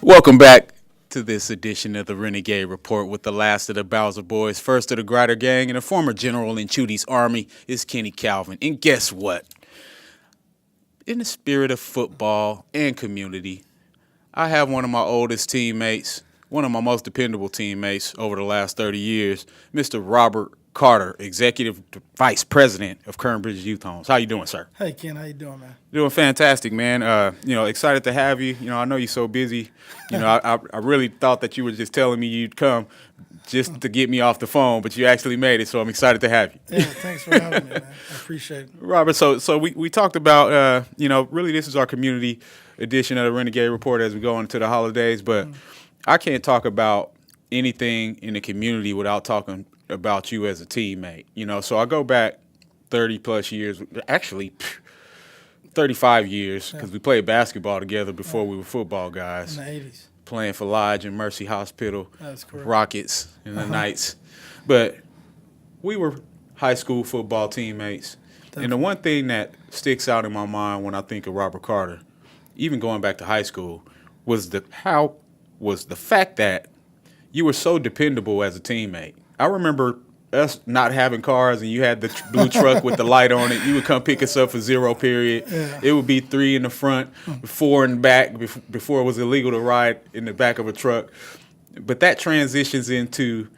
Welcome back to this edition of the Renegade Report with the last of the Bowser Boys, first of the Grider Gang, and a former general in Chudy's army is Kenny Calvin. And guess what? In the spirit of football and community, I have one of my oldest teammates, one of my most dependable teammates over the last 30 years, Mr. Robert Carter, Executive Vice President of Kernbridge Youth Homes. How you doing, sir? Hey, Ken, how you doing, man? Doing fantastic, man. Excited to have you. I know you're so busy. I really thought that you were just telling me you'd come just to get me off the phone, but you actually made it, so I'm excited to have you. Yeah, thanks for having me, man. I appreciate it. Robert, so we talked about, really this is our community edition of the Renegade Report as we go into the holidays, but I can't talk about anything in the community without talking about you as a teammate. So I go back 30-plus years, actually 35 years, because we played basketball together before we were football guys. In the 80s. Playing for Lodge and Mercy Hospital, That's correct. Rockets in the Knights. But we were high school football teammates. Definitely. And the one thing that sticks out in my mind when I think of Robert Carter, even going back to high school, was the fact that you were so dependable as a teammate. I remember us not having cars and you had the blue truck with the light on it. You would come pick us up for 0 period. Yeah. It would be 3 in the front, 4 in the back before it was illegal to ride in the back of a truck. But that transitions into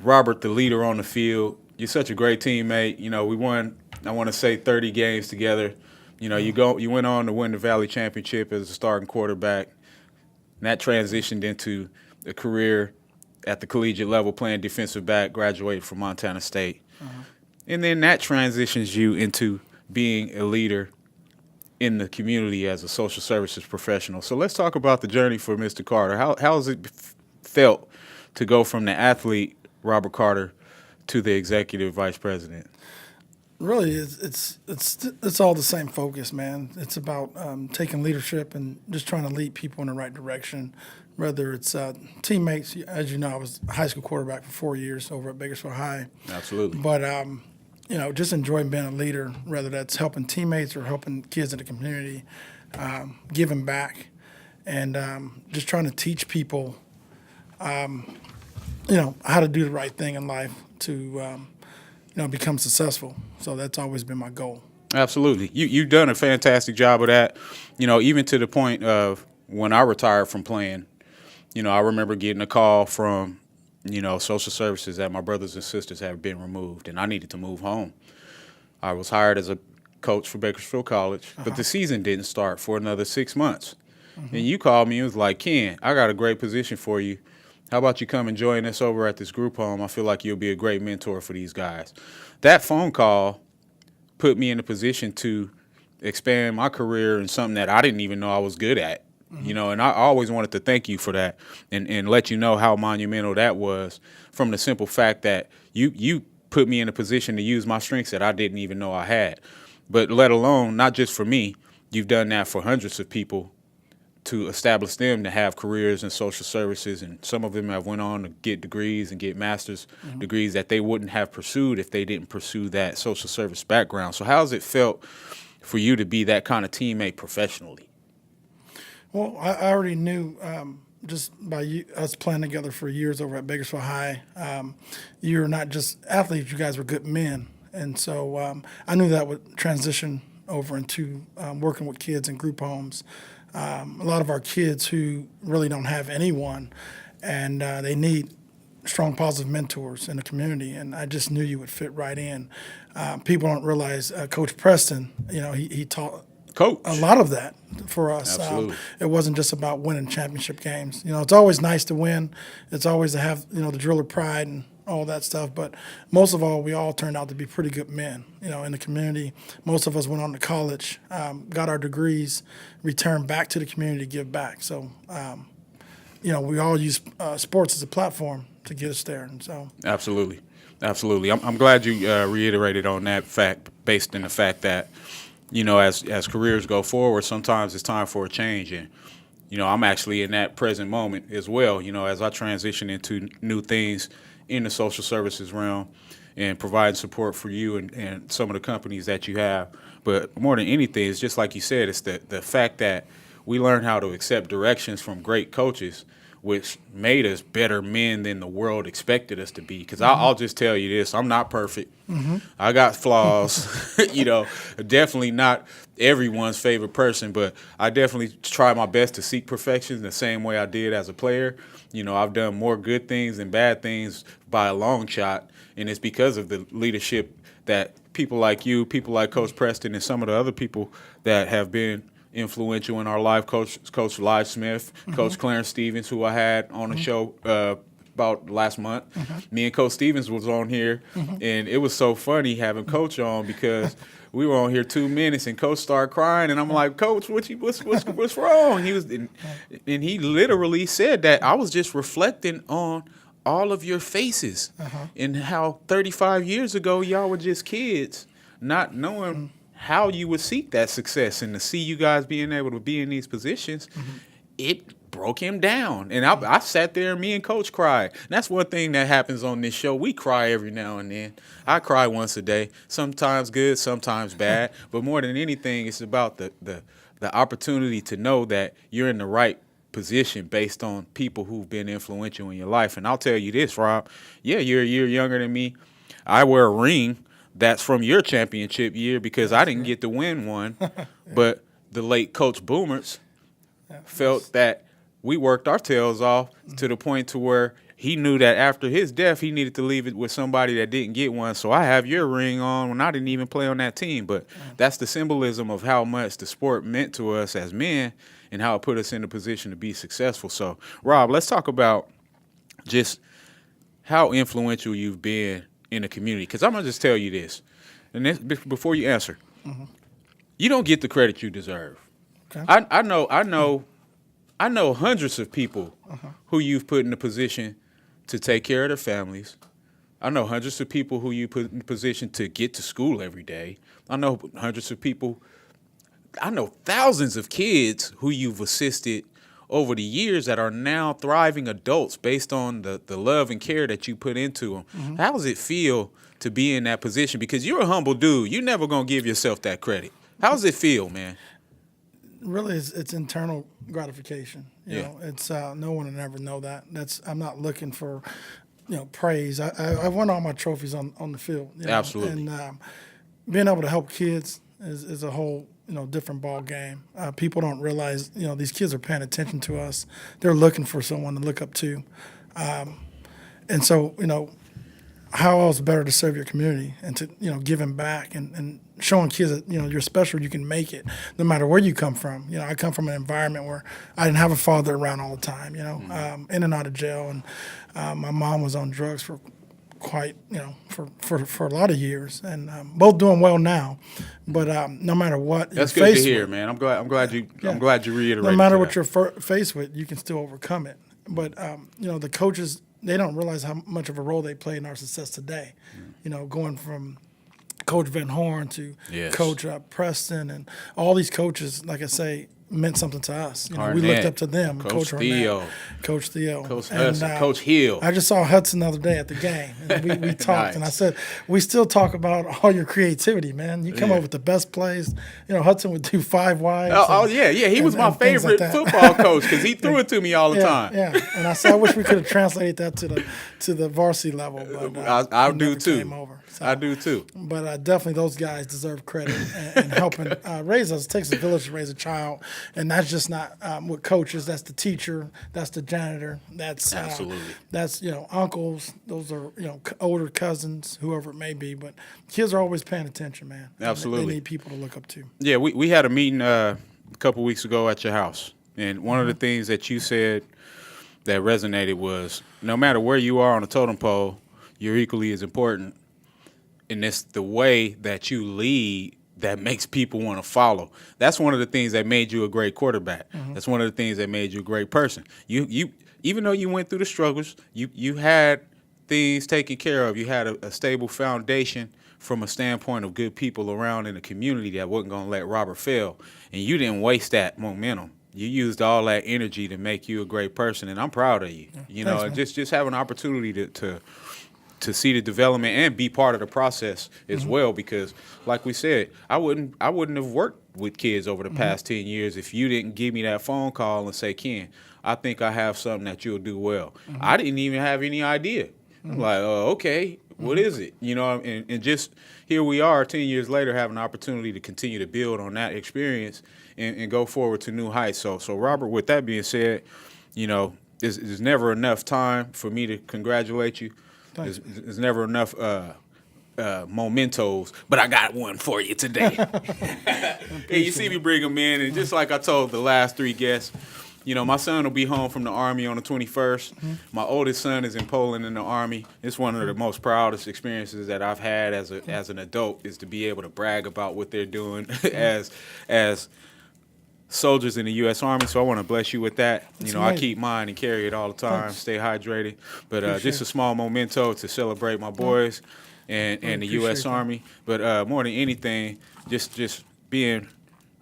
Robert, the leader on the field. You're such a great teammate. We won, I want to say, 30 games together. You went on to win the Valley Championship as a starting quarterback. And that transitioned into a career at the collegiate level playing defensive back, graduated from Montana State. And then that transitions you into being a leader in the community as a social services professional. So let's talk about the journey for Mr. Carter. How has it felt to go from the athlete, Robert Carter, to the executive vice president? Really, it's all the same focus, man. It's about taking leadership and just trying to lead people in the right direction. Whether it's teammates, as you know, I was a high school quarterback for 4 years over at Bakersfield High. Absolutely. But just enjoying being a leader, whether that's helping teammates or helping kids in the community, giving back, and just trying to teach people, how to do the right thing in life to, become successful. So that's always been my goal. Absolutely. You've done a fantastic job of that, even to the point of when I retired from playing. I remember getting a call from, social services that my brothers and sisters had been removed, and I needed to move home. I was hired as a coach for Bakersfield College, but the season didn't start for another 6 months. And you called me and was like, Ken, I got a great position for you. How about you come and join us over at this group home? I feel like you'll be a great mentor for these guys. That phone call put me in a position to expand my career in something that I didn't even know I was good at. And I always wanted to thank you for that and let you know how monumental that was from the simple fact that you put me in a position to use my strengths that I didn't even know I had. But let alone, not just for me, you've done that for hundreds of people to establish them to have careers in social services, and some of them have went on to get degrees and get master's degrees that they wouldn't have pursued if they didn't pursue that social service background. So how's it felt for you to be that kind of teammate professionally? Well, I already knew just by us playing together for years over at Bakersfield High, you're not just athletes, you guys were good men. And so I knew that would transition over into working with kids in group homes. A lot of our kids who really don't have anyone, and they need strong, positive mentors in the community, and I just knew you would fit right in. People don't realize Coach Preston, he taught Coach. a lot of that for us. Absolutely. It wasn't just about winning championship games. It's always nice to win. It's always to have, the driller pride and all that stuff. But most of all, we all turned out to be pretty good men, in the community. Most of us went on to college, got our degrees, returned back to the community to give back. So, we all use sports as a platform to get us there. And so, Absolutely. I'm glad you reiterated on that fact, based in the fact that, as careers go forward, sometimes it's time for a change. And, I'm actually in that present moment as well, as I transition into new things in the social services realm and providing support for you and some of the companies that you have. But more than anything, it's just like you said, it's the fact that we learned how to accept directions from great coaches, which made us better men than the world expected us to be. Because I'll just tell you this, I'm not perfect. I got flaws. Definitely not everyone's favorite person, but I definitely try my best to seek perfection the same way I did as a player. I've done more good things than bad things by a long shot, and it's because of the leadership that people like you, people like Coach Preston, and some of the other people that have been influential in our life, Coach Lige Smith, Coach Clarence Stevens, who I had on the show about last month. Me and Coach Stevens was on here, and it was so funny having Coach on because we were on here 2 minutes and Coach started crying, and I'm like, Coach, what's wrong? And he literally said that I was just reflecting on all of your faces and how 35 years ago y'all were just kids, not knowing how you would seek that success, and to see you guys being able to be in these positions, it broke him down. And I sat there and me and Coach cried. And that's one thing that happens on this show. We cry every now and then. I cry once a day, sometimes good, sometimes bad. But more than anything, it's about the opportunity to know that you're in the right position based on people who've been influential in your life. And I'll tell you this, Rob, yeah, you're a year younger than me. I wear a ring that's from your championship year because I didn't get to win one. But the late Coach Boomers felt that we worked our tails off to the point to where he knew that after his death, he needed to leave it with somebody that didn't get one. So I have your ring on when I didn't even play on that team. But that's the symbolism of how much the sport meant to us as men and how it put us in a position to be successful. So, Rob, let's talk about just how influential you've been in the community. Because I'm going to just tell you this, and this, before you answer, you don't get the credit you deserve. Okay. I know hundreds of people who you've put in a position to take care of their families. I know hundreds of people who you put in a position to get to school every day. I know hundreds of people. I know thousands of kids who you've assisted over the years that are now thriving adults based on the love and care that you put into them. How does it feel to be in that position? Because you're a humble dude. You're never going to give yourself that credit. How does it feel, man? Really, it's internal gratification. You know, it's no one will ever know that. I'm not looking for, praise. I won all my trophies on the field. Absolutely. And being able to help kids is a whole different ball game. People don't realize these kids are paying attention to us. They're looking for someone to look up to, and so how else better to serve your community and to giving back and showing kids that you're special, you can make it no matter where you come from. I come from an environment where I didn't have a father around all the time, in and out of jail, and my mom was on drugs for quite for a lot of years, and both doing well now, but no matter what that's good to hear, man. I'm glad you reiterated. No matter what you're faced with, you can still overcome it. But the coaches, they don't realize how much of a role they play in our success today. Going from Coach Van Horn to Coach Preston, and all these coaches, like I say, meant something to us. We looked up to them. Coach Theo, Coach Hudson, Coach Hill. I just saw Hudson the other day at the game, and we talked, Nice. and I said, we still talk about all your creativity, man. You come up with the best plays. Hudson would do 5 wides. He was my favorite football coach because he threw it to me all the time. Yeah, and I said, I wish we could have translated that to the varsity level. But I do too. Came over. So, I do too. But definitely those guys deserve credit and helping raise us. It takes a village to raise a child, and that's just not with coaches. That's the teacher. That's the janitor. That's absolutely. That's uncles. Those are older cousins, whoever it may be. But kids are always paying attention, man. Absolutely. They need people to look up to. Yeah, we had a meeting a couple weeks ago at your house, and one of the things that you said that resonated was no matter where you are on the totem pole, you're equally as important. And it's the way that you lead that makes people want to follow. That's one of the things that made you a great quarterback. That's one of the things that made you a great person. You even though you went through the struggles, you had things taken care of. You had a stable foundation from a standpoint of good people around in the community that wasn't going to let Robert fail. And you didn't waste that momentum. You used all that energy to make you a great person, and I'm proud of you. Thanks, just have an opportunity to to see the development and be part of the process as well. Because, like we said, I wouldn't have worked with kids over the past 10 years if you didn't give me that phone call and say, Ken, I think I have something that you'll do well. I didn't even have any idea. I'm like, oh, okay, what is it? You know, and just here we are 10 years later having the opportunity to continue to build on that experience and go forward to new heights. So Robert, with that being said, you know, there's never enough time for me to congratulate you. There's never enough mementos, but I got one for you today. Hey, you see me bring them in, and just like I told the last three guests, you know, my son will be home from the Army on the 21st. My oldest son is in Poland in the Army. It's one of the most proudest experiences that I've had as an adult, is to be able to brag about what they're doing as soldiers in the U.S. Army. So I want to bless you with that. You know, I keep mine and carry it all the time. Thanks. Stay hydrated. But just a small memento to celebrate my boys and the U.S. Army. But more than anything, just being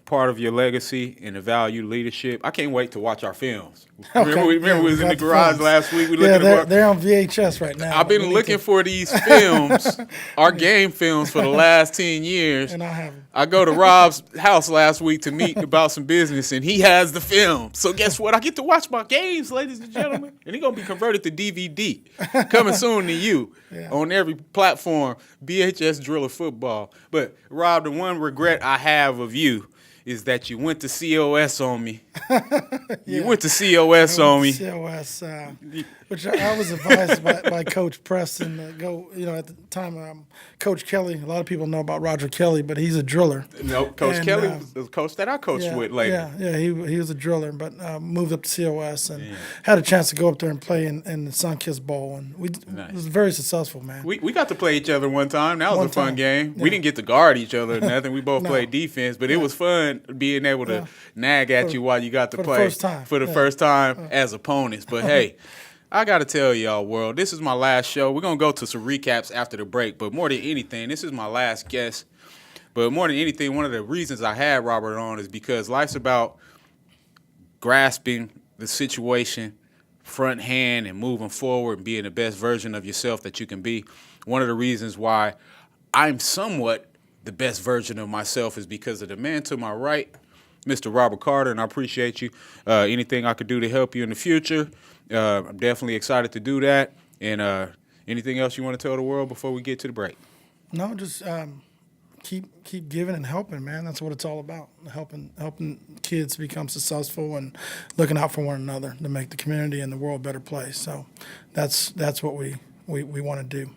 part of your legacy and the value leadership. I can't wait to watch our films. Remember we was in the garage last week. We looking at they're on VHS right now. I've been looking for these films, our game films, for the last 10 years. And I haven't. I go to Rob's house last week to meet about some business, and he has the film. So guess what? I get to watch my games, ladies and gentlemen. And they're going to be converted to DVD. Coming soon to you on every platform, BHS Driller Football. But Rob, the one regret I have of you is that you went to COS on me. You went to COS on me. COS, which I was advised by Coach Preston to go, you know, at the time, Coach Kelly. A lot of people know about Roger Kelly, but he's a driller. No, Coach Kelly was the coach that I coached with later. Yeah, he was a driller, but moved up to COS and had a chance to go up there and play in the Sunkist Bowl. And it was very successful, man. We got to play each other one time. That was a fun game. Yeah. We didn't get to guard each other or nothing. We both played defense, but it was fun being able to nag at you while you got to play for the first time as opponents. But hey, I got to tell y'all, world, this is my last show. We're going to go to some recaps after the break, but more than anything, this is my last guest. But more than anything, one of the reasons I had Robert on is because life's about grasping the situation front hand and moving forward and being the best version of yourself that you can be. One of the reasons why I'm somewhat the best version of myself is because of the man to my right, Mr. Robert Carter, and I appreciate you. Anything I could do to help you in the future, I'm definitely excited to do that. And anything else you want to tell the world before we get to the break? No, just keep giving and helping, man. That's what it's all about. Helping kids become successful and looking out for one another to make the community and the world a better place. So that's what we want to do.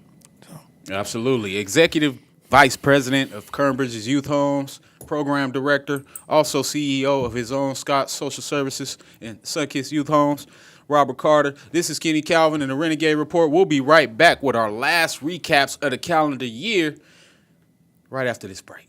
So. Absolutely. Executive Vice President of Kernbridge's Youth Homes, Program Director, also CEO of his own Scott Social Services and Sunkist Youth Homes, Robert Carter. This is Kenny Calvin and the Renegade Report. We'll be right back with our last recaps of the calendar year right after this break.